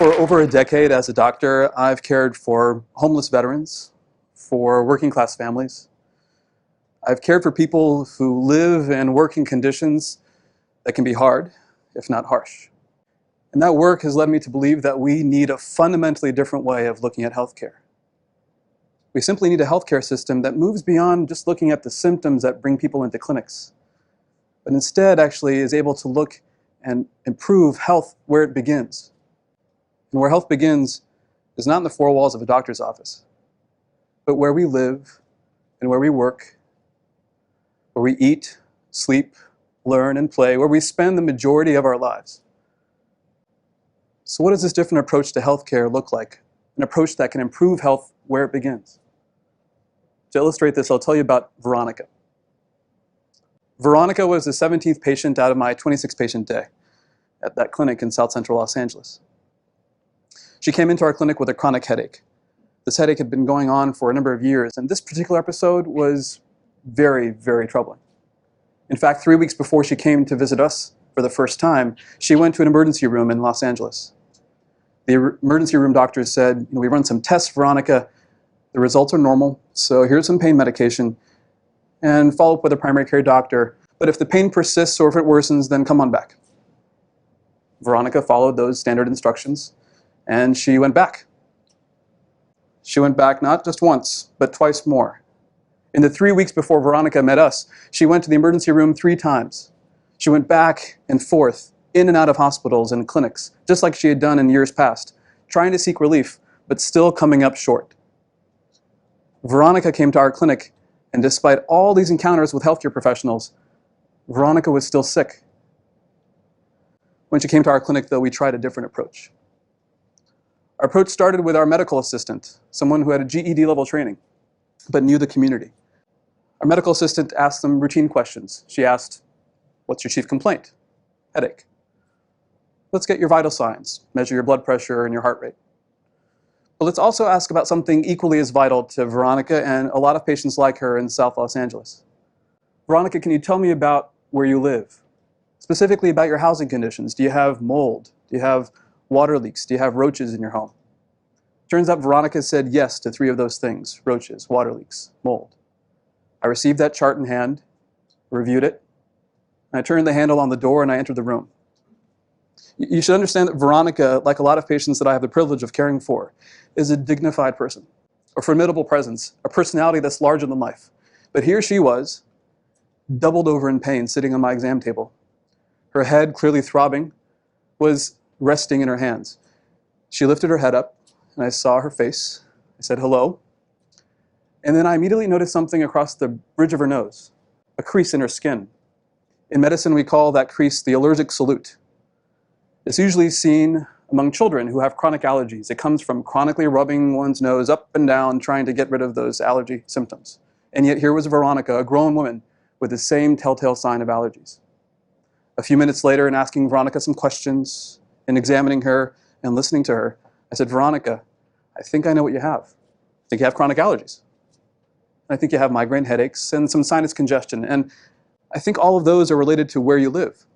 For over a decade as a doctor, I've cared for homeless veterans, for working class families. I've cared for people who live and work in conditions that can be hard, if not harsh. And that work has led me to believe that we need a fundamentally different way of looking at healthcare. We simply need a healthcare system that moves beyond just looking at the symptoms that bring people into clinics, but instead actually is able to look and improve health where it begins. And where health begins is not in the four walls of a doctor's office, but where we live and where we work, where we eat, sleep, learn, and play, where we spend the majority of our lives. So what does this different approach to healthcare look like? An approach that can improve health where it begins. To illustrate this, I'll tell you about Veronica. Veronica was the 17th patient out of my 26-patient day at that clinic in South Central Los Angeles. She came into our clinic with a chronic headache. This headache had been going on for a number of years, and this particular episode was very, very troubling. In fact, 3 weeks before she came to visit us for the first time, she went to an emergency room in Los Angeles. The emergency room doctors said, we run some tests, Veronica. The results are normal, so here's some pain medication, and follow up with a primary care doctor. But if the pain persists or if it worsens, then come on back. Veronica followed those standard instructions, and she went back. She went back not just once, but twice more. In the 3 weeks before Veronica met us, she went to the emergency room 3 times. She went back and forth, in and out of hospitals and clinics, just like she had done in years past, trying to seek relief, but still coming up short. Veronica came to our clinic, and despite all these encounters with healthcare professionals, Veronica was still sick. When she came to our clinic, though, we tried a different approach. Our approach started with our medical assistant, someone who had a GED level training, but knew the community. Our medical assistant asked them routine questions. She asked, what's your chief complaint? Headache. Let's get your vital signs, measure your blood pressure and your heart rate. But let's also ask about something equally as vital to Veronica and a lot of patients like her in South Los Angeles. Veronica, can you tell me about where you live? Specifically about your housing conditions. Do you have mold? Do you have water leaks? Do you have roaches in your home? Turns out Veronica said yes to 3 of those things: roaches, water leaks, mold. I received that chart in hand, reviewed it, and I turned the handle on the door and I entered the room. You should understand that Veronica, like a lot of patients that I have the privilege of caring for, is a dignified person, a formidable presence, a personality that's larger than life. But here she was, doubled over in pain, sitting on my exam table. Her head, clearly throbbing, was resting in her hands. She lifted her head up, and I saw her face. I said, hello. And then I immediately noticed something across the bridge of her nose, a crease in her skin. In medicine, we call that crease the allergic salute. It's usually seen among children who have chronic allergies. It comes from chronically rubbing one's nose up and down, trying to get rid of those allergy symptoms. And yet here was Veronica, a grown woman, with the same telltale sign of allergies. A few minutes later, in asking Veronica some questions, and examining her and listening to her, I said, Veronica, I think I know what you have. I think you have chronic allergies. I think you have migraine headaches and some sinus congestion. And I think all of those are related to where you live.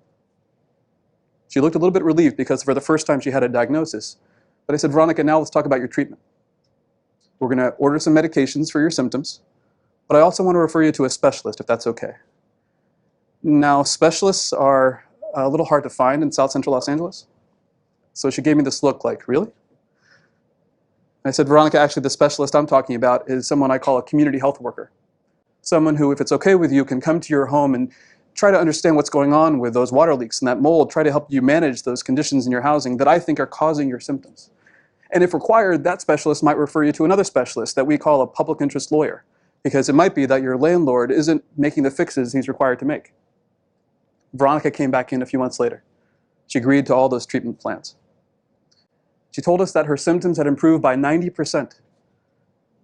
She looked a little bit relieved because for the first time she had a diagnosis. But I said, Veronica, now let's talk about your treatment. We're going to order some medications for your symptoms, but I also want to refer you to a specialist, if that's okay. Now, specialists are a little hard to find in South Central Los Angeles. So she gave me this look like, really? I said, Veronica, actually the specialist I'm talking about is someone I call a community health worker. Someone who, if it's okay with you, can come to your home and try to understand what's going on with those water leaks and that mold, try to help you manage those conditions in your housing that I think are causing your symptoms. And if required, that specialist might refer you to another specialist that we call a public interest lawyer, because it might be that your landlord isn't making the fixes he's required to make. Veronica came back in a few months later. She agreed to all those treatment plans. She told us that her symptoms had improved by 90%.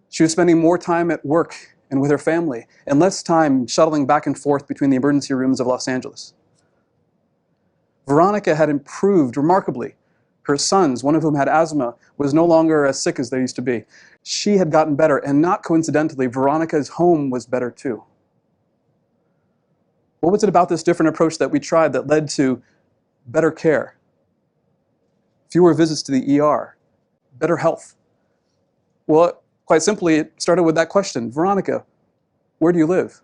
She was spending more time at work and with her family, and less time shuttling back and forth between the emergency rooms of Los Angeles. Veronica had improved remarkably. Her sons, one of whom had asthma, was no longer as sick as they used to be. She had gotten better, and not coincidentally, Veronica's home was better too. What was it about this different approach that we tried that led to better care, fewer visits to the ER, better health. Well, quite simply, it started with that question, Veronica, where do you live?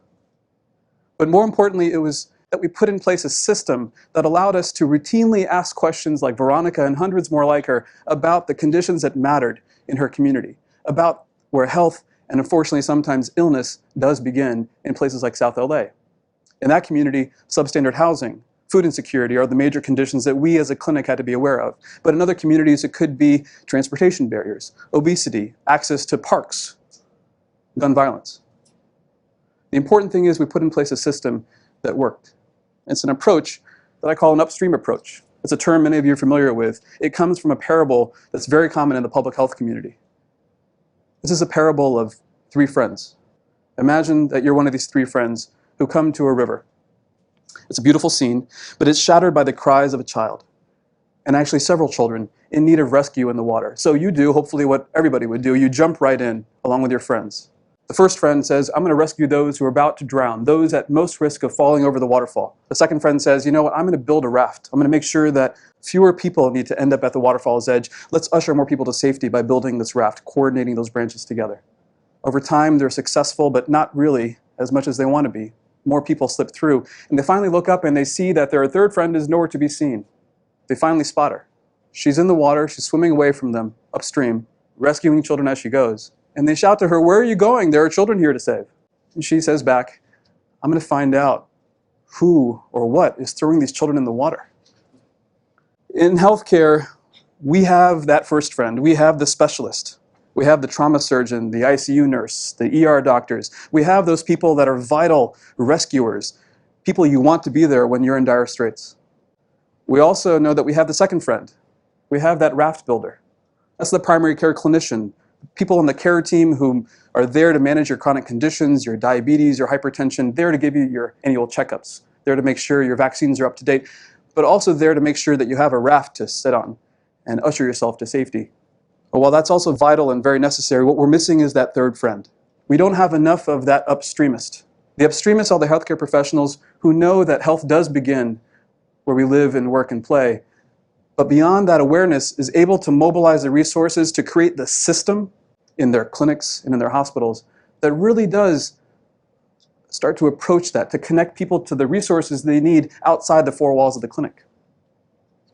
But more importantly, it was that we put in place a system that allowed us to routinely ask questions like Veronica and hundreds more like her about the conditions that mattered in her community, about where health and unfortunately sometimes illness does begin in places like South LA. In that community, substandard housing, food insecurity are the major conditions that we as a clinic had to be aware of. But in other communities, it could be transportation barriers, obesity, access to parks, gun violence. The important thing is we put in place a system that worked. It's an approach that I call an upstream approach. It's a term many of you are familiar with. It comes from a parable that's very common in the public health community. This is a parable of three friends. Imagine that you're one of these three friends who come to a river. It's a beautiful scene, but it's shattered by the cries of a child, and actually several children in need of rescue in the water. So you do, hopefully, what everybody would do. You jump right in, along with your friends. The first friend says, I'm going to rescue those who are about to drown, those at most risk of falling over the waterfall. The second friend says, you know what, I'm going to build a raft. I'm going to make sure that fewer people need to end up at the waterfall's edge. Let's usher more people to safety by building this raft, coordinating those branches together. Over time, they're successful, but not really as much as they want to be. More people slip through, and they finally look up and they see that their third friend is nowhere to be seen. They finally spot her. She's in the water, she's swimming away from them, upstream, rescuing children as she goes. And they shout to her, where are you going? There are children here to save. And she says back, I'm going to find out who or what is throwing these children in the water. In healthcare, we have that first friend. We have the specialist. We have the trauma surgeon, the ICU nurse, the ER doctors. We have those people that are vital rescuers, people you want to be there when you're in dire straits. We also know that we have the second friend. We have that raft builder. That's the primary care clinician, people on the care team who are there to manage your chronic conditions, your diabetes, your hypertension, there to give you your annual checkups, there to make sure your vaccines are up to date, but also there to make sure that you have a raft to sit on and usher yourself to safety. But while that's also vital and very necessary, what we're missing is that third friend. We don't have enough of that upstreamist. The upstreamists are the healthcare professionals who know that health does begin where we live and work and play, but beyond that awareness is able to mobilize the resources to create the system in their clinics and in their hospitals that really does start to approach that, to connect people to the resources they need outside the four walls of the clinic.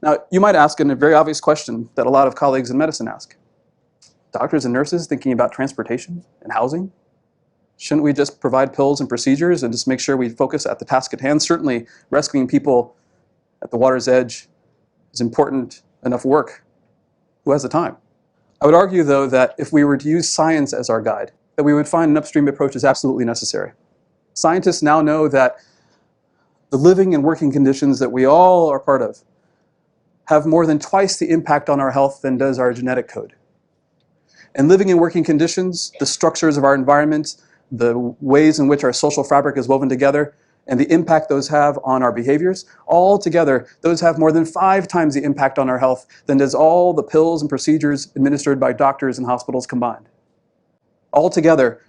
Now, you might ask a very obvious question that a lot of colleagues in medicine ask. Doctors and nurses thinking about transportation and housing? Shouldn't we just provide pills and procedures and just make sure we focus at the task at hand? Certainly, rescuing people at the water's edge is important enough work. Who has the time? I would argue, though, that if we were to use science as our guide, that we would find an upstream approach is absolutely necessary. Scientists now know that the living and working conditions that we all are part of have more than twice the impact on our health than does our genetic code. And living and working conditions, the structures of our environment, the ways in which our social fabric is woven together, and the impact those have on our behaviors, all together, those have more than 5 times the impact on our health than does all the pills and procedures administered by doctors and hospitals combined. Altogether,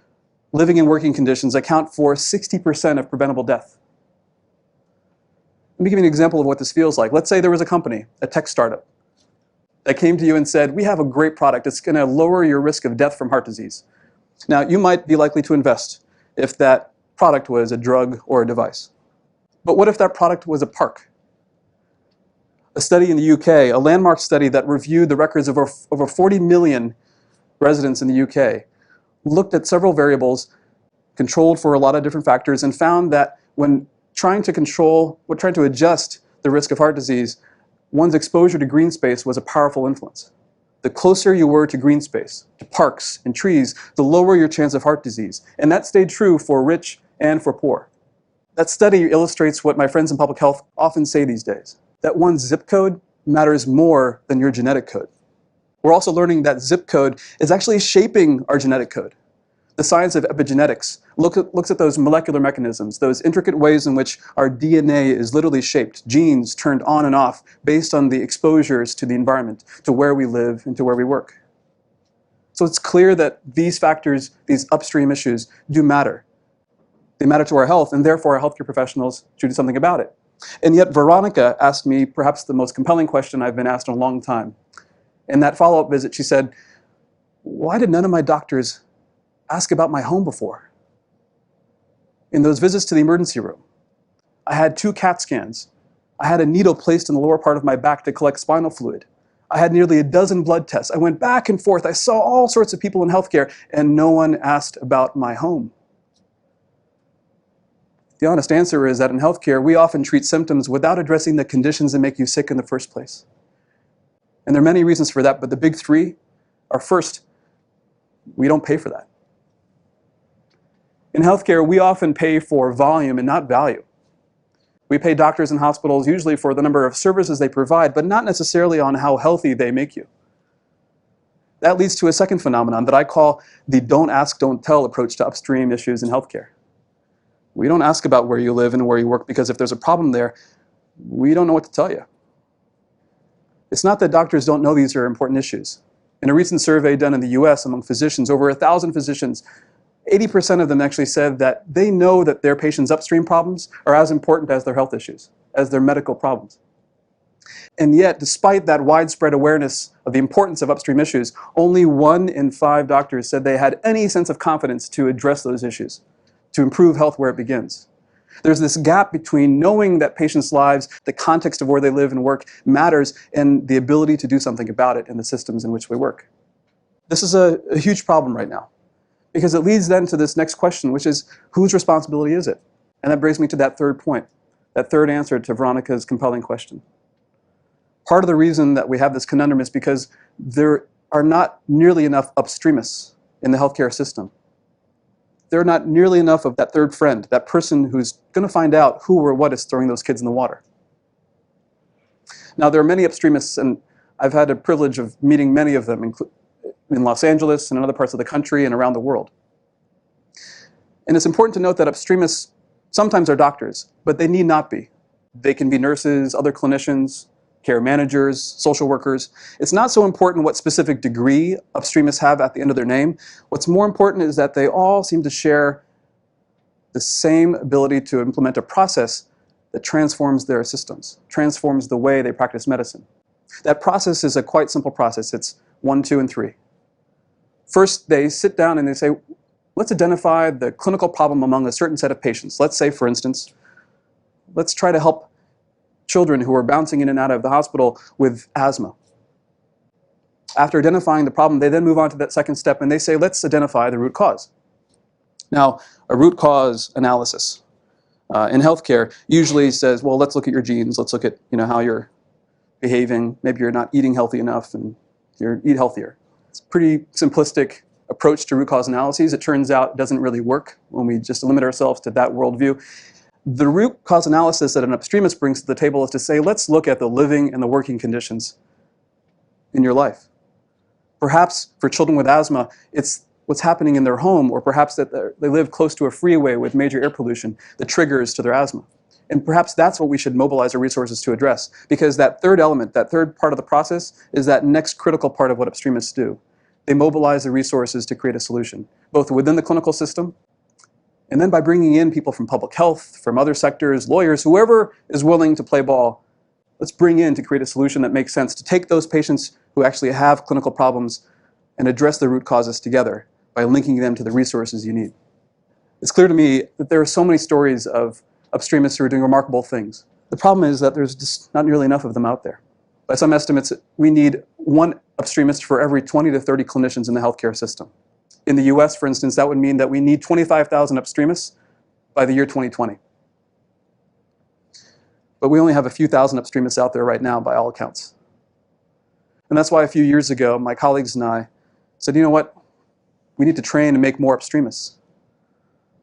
living and working conditions account for 60% of preventable death. Let me give you an example of what this feels like. Let's say there was a company, a tech startup, that came to you and said, we have a great product. It's going to lower your risk of death from heart disease. Now, you might be likely to invest if that product was a drug or a device. But what if that product was a park? A study in the UK, a landmark study that reviewed the records of over 40 million residents in the UK, looked at several variables, controlled for a lot of different factors, and found that when trying to adjust the risk of heart disease, one's exposure to green space was a powerful influence. The closer you were to green space, to parks and trees, the lower your chance of heart disease. And that stayed true for rich and for poor. That study illustrates what my friends in public health often say these days, that one's zip code matters more than your genetic code. We're also learning that zip code is actually shaping our genetic code. The science of epigenetics looks at those molecular mechanisms, those intricate ways in which our DNA is literally shaped, genes turned on and off based on the exposures to the environment, to where we live and to where we work. So it's clear that these factors, these upstream issues, do matter. They matter to our health, and therefore our healthcare professionals should do something about it. And yet Veronica asked me perhaps the most compelling question I've been asked in a long time. In that follow-up visit, she said, "Why did none of my doctors ask about my home before?" In those visits to the emergency room, I had 2 CAT scans. I had a needle placed in the lower part of my back to collect spinal fluid. I had nearly a dozen blood tests. I went back and forth. I saw all sorts of people in healthcare, and no one asked about my home. The honest answer is that in healthcare, we often treat symptoms without addressing the conditions that make you sick in the first place. And there are many reasons for that, but the big 3 are: first, we don't pay for that. In healthcare, we often pay for volume and not value. We pay doctors and hospitals usually for the number of services they provide, but not necessarily on how healthy they make you. That leads to a second phenomenon that I call the don't ask, don't tell approach to upstream issues in healthcare. We don't ask about where you live and where you work because if there's a problem there, we don't know what to tell you. It's not that doctors don't know these are important issues. In a recent survey done in the US among physicians, over 1,000 physicians, 80% of them actually said that they know that their patients' upstream problems are as important as their health issues, as their medical problems. And yet, despite that widespread awareness of the importance of upstream issues, only 1 in 5 doctors said they had any sense of confidence to address those issues, to improve health where it begins. There's this gap between knowing that patients' lives, the context of where they live and work matters, and the ability to do something about it in the systems in which we work. This is a huge problem right now, because it leads then to this next question, which is, whose responsibility is it? And that brings me to that third point, that third answer to Veronica's compelling question. Part of the reason that we have this conundrum is because there are not nearly enough upstreamists in the healthcare system. There are not nearly enough of that third friend, that person who's going to find out who or what is throwing those kids in the water. Now, there are many upstreamists, and I've had the privilege of meeting many of them in Los Angeles and in other parts of the country and around the world. And it's important to note that upstreamists sometimes are doctors, but they need not be. They can be nurses, other clinicians, care managers, social workers. It's not so important what specific degree upstreamists have at the end of their name. What's more important is that they all seem to share the same ability to implement a process that transforms their systems, transforms the way they practice medicine. That process is a quite simple process. It's 1, 2, and 3. First, they sit down and they say, let's identify the clinical problem among a certain set of patients. Let's say, for instance, let's try to help children who are bouncing in and out of the hospital with asthma. After identifying the problem, they then move on to that second step and they say, let's identify the root cause. Now, a root cause analysis in healthcare usually says, well, let's look at your genes, let's look at how you're behaving, maybe you're not eating healthy enough and eat healthier. It's a pretty simplistic approach to root cause analyses. It turns out it doesn't really work when we just limit ourselves to that worldview. The root cause analysis that an upstreamist brings to the table is to say, let's look at the living and the working conditions in your life. Perhaps for children with asthma, it's what's happening in their home, or perhaps that they live close to a freeway with major air pollution that triggers to their asthma. And perhaps that's what we should mobilize our resources to address, because that third element, that third part of the process, is that next critical part of what upstreamists do. They mobilize the resources to create a solution, both within the clinical system, and then by bringing in people from public health, from other sectors, lawyers, whoever is willing to play ball, let's bring in to create a solution that makes sense, to take those patients who actually have clinical problems and address the root causes together by linking them to the resources you need. It's clear to me that there are so many stories of upstreamists who are doing remarkable things. The problem is that there's just not nearly enough of them out there. By some estimates, we need 1 upstreamist for every 20 to 30 clinicians in the healthcare system. In the US, for instance, that would mean that we need 25,000 upstreamists by the year 2020. But we only have a few thousand upstreamists out there right now, by all accounts. And that's why a few years ago, my colleagues and I said, you know what? We need to train and make more upstreamists.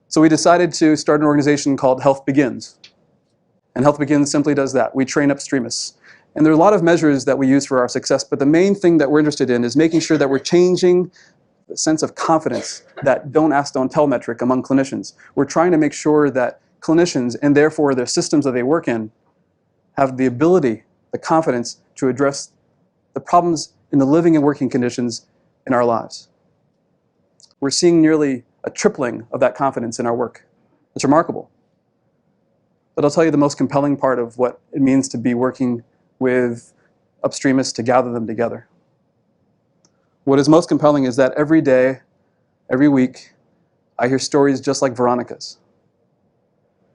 So we decided to start an organization called Health Begins. And Health Begins simply does that. We train upstreamists. And there are a lot of measures that we use for our success, but the main thing that we're interested in is making sure that we're changing the sense of confidence, that don't ask, don't tell metric among clinicians. We're trying to make sure that clinicians, and therefore their systems that they work in, have the ability, the confidence to address the problems in the living and working conditions in our lives. We're seeing nearly a tripling of that confidence in our work. It's remarkable. But I'll tell you the most compelling part of what it means to be working with upstreamists to gather them together. What is most compelling is that every day, every week, I hear stories just like Veronica's.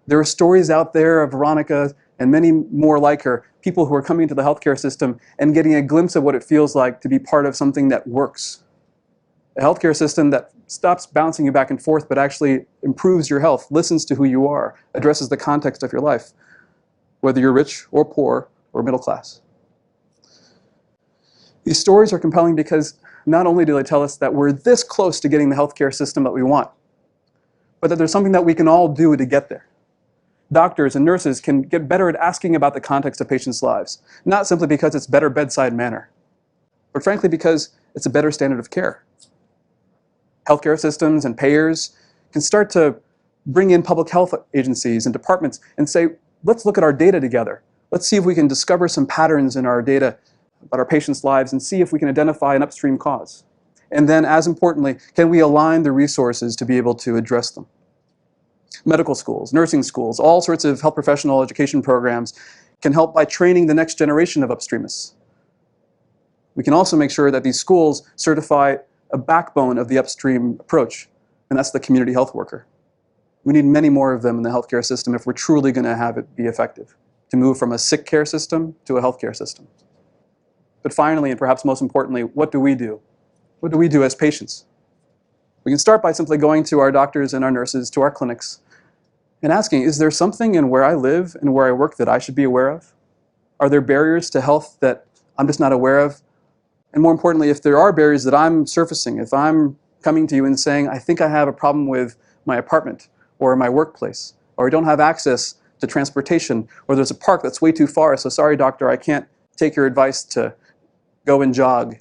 There are stories out there of Veronica and many more like her, people who are coming into the healthcare system and getting a glimpse of what it feels like to be part of something that works. A healthcare system that stops bouncing you back and forth but actually improves your health, listens to who you are, addresses the context of your life, whether you're rich or poor or middle class. These stories are compelling because not only do they tell us that we're this close to getting the healthcare system that we want, but that there's something that we can all do to get there. Doctors and nurses can get better at asking about the context of patients' lives, not simply because it's better bedside manner, but frankly because it's a better standard of care. Healthcare systems and payers can start to bring in public health agencies and departments and say, let's look at our data together. Let's see if we can discover some patterns in our data about our patients' lives and see if we can identify an upstream cause. And then, as importantly, can we align the resources to be able to address them? Medical schools, nursing schools, all sorts of health professional education programs can help by training the next generation of upstreamists. We can also make sure that these schools certify a backbone of the upstream approach, and that's the community health worker. We need many more of them in the healthcare system if we're truly going to have it be effective, to move from a sick care system to a healthcare system. But finally, and perhaps most importantly, what do we do? What do we do as patients? We can start by simply going to our doctors and our nurses, to our clinics, and asking, is there something in where I live and where I work that I should be aware of? Are there barriers to health that I'm just not aware of? And more importantly, if there are barriers that I'm surfacing, if I'm coming to you and saying, I think I have a problem with my apartment or my workplace, or I don't have access to transportation, or there's a park that's way too far, so sorry, doctor, I can't take your advice to go and jog.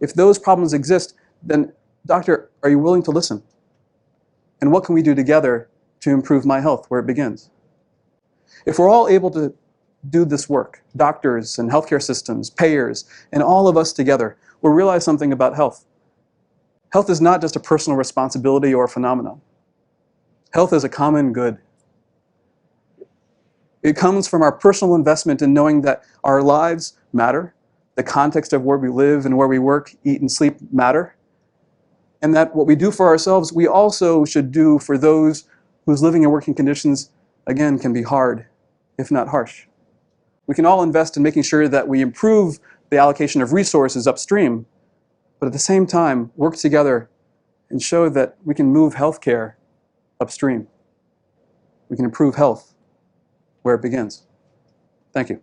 If those problems exist, then doctor, are you willing to listen? And what can we do together to improve my health where it begins? If we're all able to do this work, doctors and healthcare systems, payers, and all of us together, we'll realize something about health. Health is not just a personal responsibility or a phenomenon. Health is a common good. It comes from our personal investment in knowing that our lives matter, the context of where we live and where we work, eat, and sleep matter, and that what we do for ourselves, we also should do for those whose living and working conditions, again, can be hard, if not harsh. We can all invest in making sure that we improve the allocation of resources upstream, but at the same time, work together and show that we can move healthcare upstream. We can improve health where it begins. Thank you.